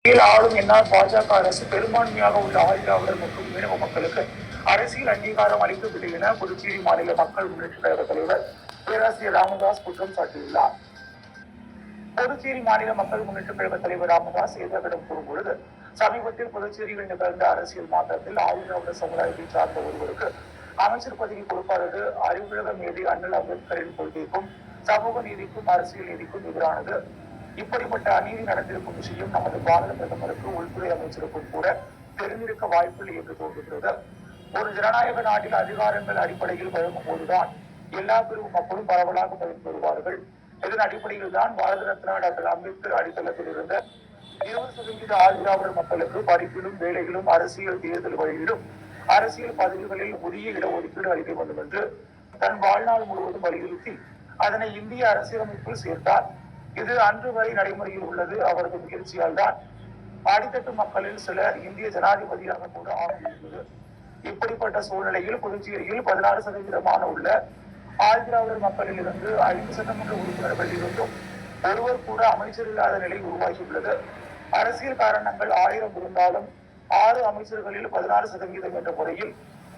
ஆளும் என்னால் பாஜக அரசு பெரும்பான்மையாக உள்ள ஆதிதிராவிடர் மற்றும் மீனவ மக்களுக்கு அரசியல் அங்கீகாரம் அளிக்கவில்லை என புதுச்சேரி மாநில மக்கள் முன்னேற்ற கழக தலைவர் பேராசிரியர் ராமதாஸ் குற்றம் சாட்டியுள்ளார். புதுச்சேரி மாநில மக்கள் முன்னேற்ற கழக தலைவர் ராமதாஸ் செய்தியாளர்களிடம் கூறும்பொழுது, சமீபத்தில் புதுச்சேரியில் நிகழ்ந்த அரசியல் மாற்றத்தில் ஆதிதிராவிடர் சமுதாயத்தை சார்ந்த ஒருவருக்கு அமைச்சர் பதவி கொடுப்பாதது அறிவுலக மேதை அண்ணல் அம்பேத்கரின் கொள்கைக்கும் சமூக நீதிக்கும் அரசியல் நீதிக்கும் எதிரானது. இப்படிப்பட்ட அநீதி நடந்திருக்கும் விஷயம் நமது பாரத பிரதமருக்கு உள்துறை அமைச்சருக்கும் கூட தெரிந்திருக்க வாய்ப்பில்லை என்று தோன்றுகிறது. ஒரு ஜனநாயக நாட்டில் அதிகாரங்கள் அடிப்படையில் வழங்கும் போதுதான் எல்லா பிரிவு மக்களும் பரவலாக பயன் பெறுவார்கள். இதன் அடிப்படையில் தான் பாரத ரத்னா டாக்டர் அம்பேத்கர் அடித்தளத்தில் இருந்த 20% ஆதிதிராவிடர் மக்களுக்கு படிப்பிலும் வேலைகளும் அரசியல் தேர்தல் வழியிலும் அரசியல் பதவிகளில் உரிய இடஒதுக்கீடு அளிக்க வேண்டும் என்று தன் வாழ்நாள் முழுவதும் வலியுறுத்தி அதனை இந்திய அரசியலமைப்பில் சேர்த்தார். இது அன்று வரை நடைமுறையில் உள்ளது. அவரது முயற்சியால் தான் அடித்தட்டு மக்களில் சிலர் இந்திய ஜனாதிபதியாக கூட ஆகியிருந்தது. இப்படிப்பட்ட சூழ்நிலையில் புதுச்சேரியில் 16% உள்ள ஆதிதிராவிடர் மக்களில் இருந்து 5 சட்டமன்ற உறுப்பினர்கள் இருந்தும் ஒருவர் கூட அமைச்சர் இல்லாத நிலை உருவாகியுள்ளது. அரசியல் காரணங்கள் 1000 இருந்தாலும் 6 அமைச்சர்களில் 16% என்ற முறையில்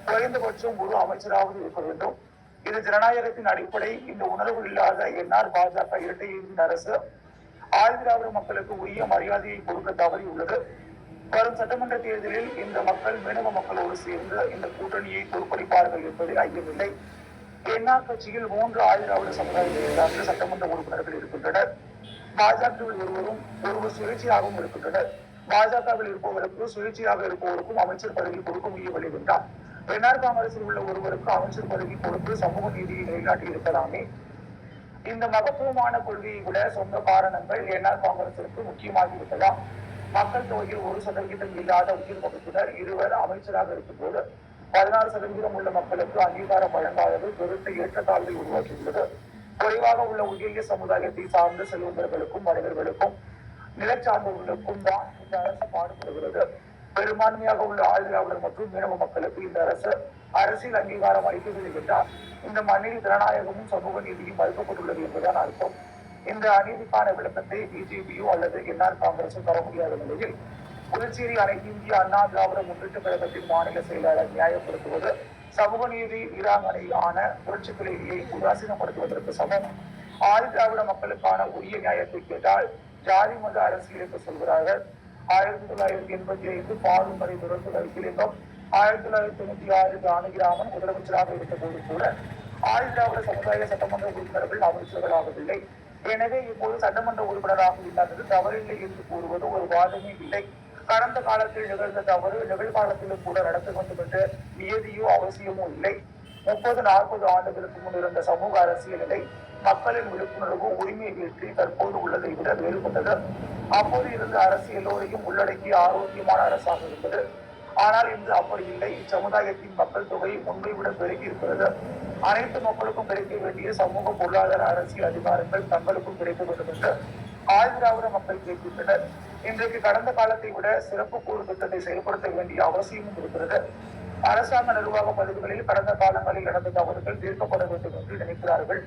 குறைந்தபட்சம் ஒரு அமைச்சராவது இருக்க வேண்டும். இது ஜனநாயகத்தின் அடிப்படை. இந்த உணர்வு இல்லாத என்ஆர் பாஜக இரட்டை இறுதியின் அரசு ஆதிதிராவிட மக்களுக்கு உரிய மரியாதையை கொடுக்க தவறியுள்ளது. வரும் சட்டமன்ற தேர்தலில் இந்த மக்கள் மீனவ மக்களோடு சேர்ந்து இந்த கூட்டணியை தோற்கடிப்பார்கள் என்பதில் ஐயமில்லை. என்ஆர் கட்சியில் 3 ஆதிதிராவிட சமுதாயத்தை சார்ந்த சட்டமன்ற உறுப்பினர்கள் இருக்கின்றனர். பாஜகவில் ஒருவர் சுயேட்சையாகவும் இருக்கின்றனர். பாஜகவில் இருப்பவருக்கு சுயேட்சையாக இருப்பவருக்கும் அமைச்சர் பதவி கொடுக்க முடியவில்லை என்றார். என்ஆர் காங்கிரஸில் உள்ள ஒருவருக்கு அமைச்சர் பதவி கொடுத்து சமூக நீதியை நிலைநாட்டி இருக்கலாமே. இந்த மகத்துவமான கொள்கையை விட சொந்த காரணங்கள் என்ஆர் காங்கிரசிற்கு முக்கியமாகி இருக்கலாம். மக்கள் தொகையில் 1% இல்லாத உயர் வகுப்பினர் இருவர் அமைச்சராக இருக்கும்போது 16% உள்ள மக்களுக்கு அங்கீகாரம் வழங்காதது பெருத்த ஏற்றத்தாழ்வை உருவாக்கியுள்ளது. குறைவாக உள்ள உயரிய சமுதாயத்தை சார்ந்த செல்வந்தர்களுக்கும் வணிகர்களுக்கும் நிலச்சார்ந்தவர்களுக்கும் தான் இந்த அரசு பாடுபடுகிறது. பெரும்பான்மையாக உள்ள ஆதிதிராவிடர் மற்றும் மீனவ மக்களுக்கு இந்த அரசு அரசியல் அங்கீகாரம் அளிக்கவில்லை என்றால் இந்த மண்ணில் ஜனநாயகமும் சமூக நீதியும் மறுக்கப்பட்டுள்ளது என்பதுதான் அர்த்தம். இந்த அநீதிக்கான விளக்கத்தை பிஜேபியோ அல்லது என்ஆர் காங்கிரஸோ தர முடியாத நிலையில் புதுச்சேரி அனைத்து இந்திய அண்ணா திராவிட முன்னேற்ற கழகத்தின் மாநில செயலாளர் நியாயப்படுத்துவது சமூக நீதி வீராங்கனையான புரட்சி தலைவியை உதாசீனப்படுத்துவதற்கு சமம். ஆதிதிராவிட மக்களுக்கான உரிய நியாயத்தை கேட்டால் ஜாதி மத அரசியல் என்று சொல்கிறார்கள். 1985 பாடும் வரை தொடர்ந்து வைத்திலிங்கம், 1996 ஜானகிராமன் முதலமைச்சராக இருந்த போது கூட ஆதிதிராவிட சமுதாய சட்டமன்ற உறுப்பினர்கள் அமைச்சர்களாகவில்லை. எனவே இப்போது சட்டமன்ற உறுப்பினராக இல்லாதது தவறில்லை என்று கூறுவது ஒரு வாதமே இல்லை. கடந்த காலத்தில் நிகழ்ந்த தவறு நிகழ்காலத்திலும் கூட நடத்த வேண்டும் என்ற நியதியோ அவசியமோ இல்லை. 30-40 ஆண்டுகளுக்கு முன் இருந்த சமூக அரசியல் நிலை மக்களின் விழிப்புணர்வு உரிமை வீழ்ச்சி தற்போது உள்ளதை விட வேறுபட்டது. அப்போது இருந்த அரசு எல்லோரையும் உள்ளடக்கிய ஆரோக்கியமான அரசாக இருந்தது. ஆனால் இன்று அப்படி இல்லை. இச்சமுதாயத்தின் மக்கள் தொகை முன்பை விட பெருகி இருக்கிறது. அனைத்து மக்களுக்கும் கிடைக்க வேண்டிய சமூக பொருளாதார அரசியல் அதிகாரங்கள் தங்களுக்கும் கிடைக்க வேண்டும் என்று ஆதிதிராவிட மக்கள் கேட்கின்றனர். இன்றைக்கு கடந்த காலத்தை விட சிறப்பு கூறு திட்டத்தை செயல்படுத்த வேண்டிய அவசியமும் இருக்கிறது. அரசாங்க நிர்வாக பதவிகளில் கடந்த காலங்களில் நடந்த தவறுகள் தீர்க்கப்பட வேண்டும் என்று நினைக்கிறார்கள்.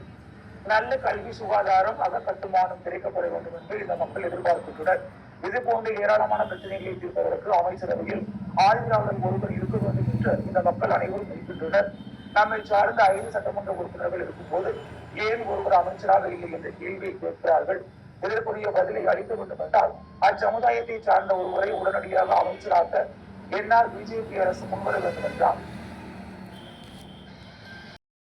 நல்ல கல்வி, சுகாதாரம், அகக்கட்டுமானம் கிடைக்கப்பட வேண்டும் என்று இந்த மக்கள் எதிர்பார்க்கின்றனர். இது போன்ற ஏராளமான பிரச்சனைகளை தீர்ப்பதற்கு அமைச்சரவையில் ஆதிதிராவிடர் ஒருவர் இருக்க வேண்டும் என்று இந்த மக்கள் அனைவரும் இருக்கின்றனர். நம்மை சார்ந்த 5 சட்டமன்ற உறுப்பினர்கள் இருக்கும்போது ஏன் ஒருவர் அமைச்சராக இல்லை என்ற கேள்வியை கேட்கிறார்கள். இதற்குரிய பதிலை அளிக்க வேண்டும் என்றால் அச்சமுதாயத்தை சார்ந்த ஒருவரை உடனடியாக அமைச்சராக என்ஆர் பிஜேபி அரசு முன்வர வேண்டும் என்றார்.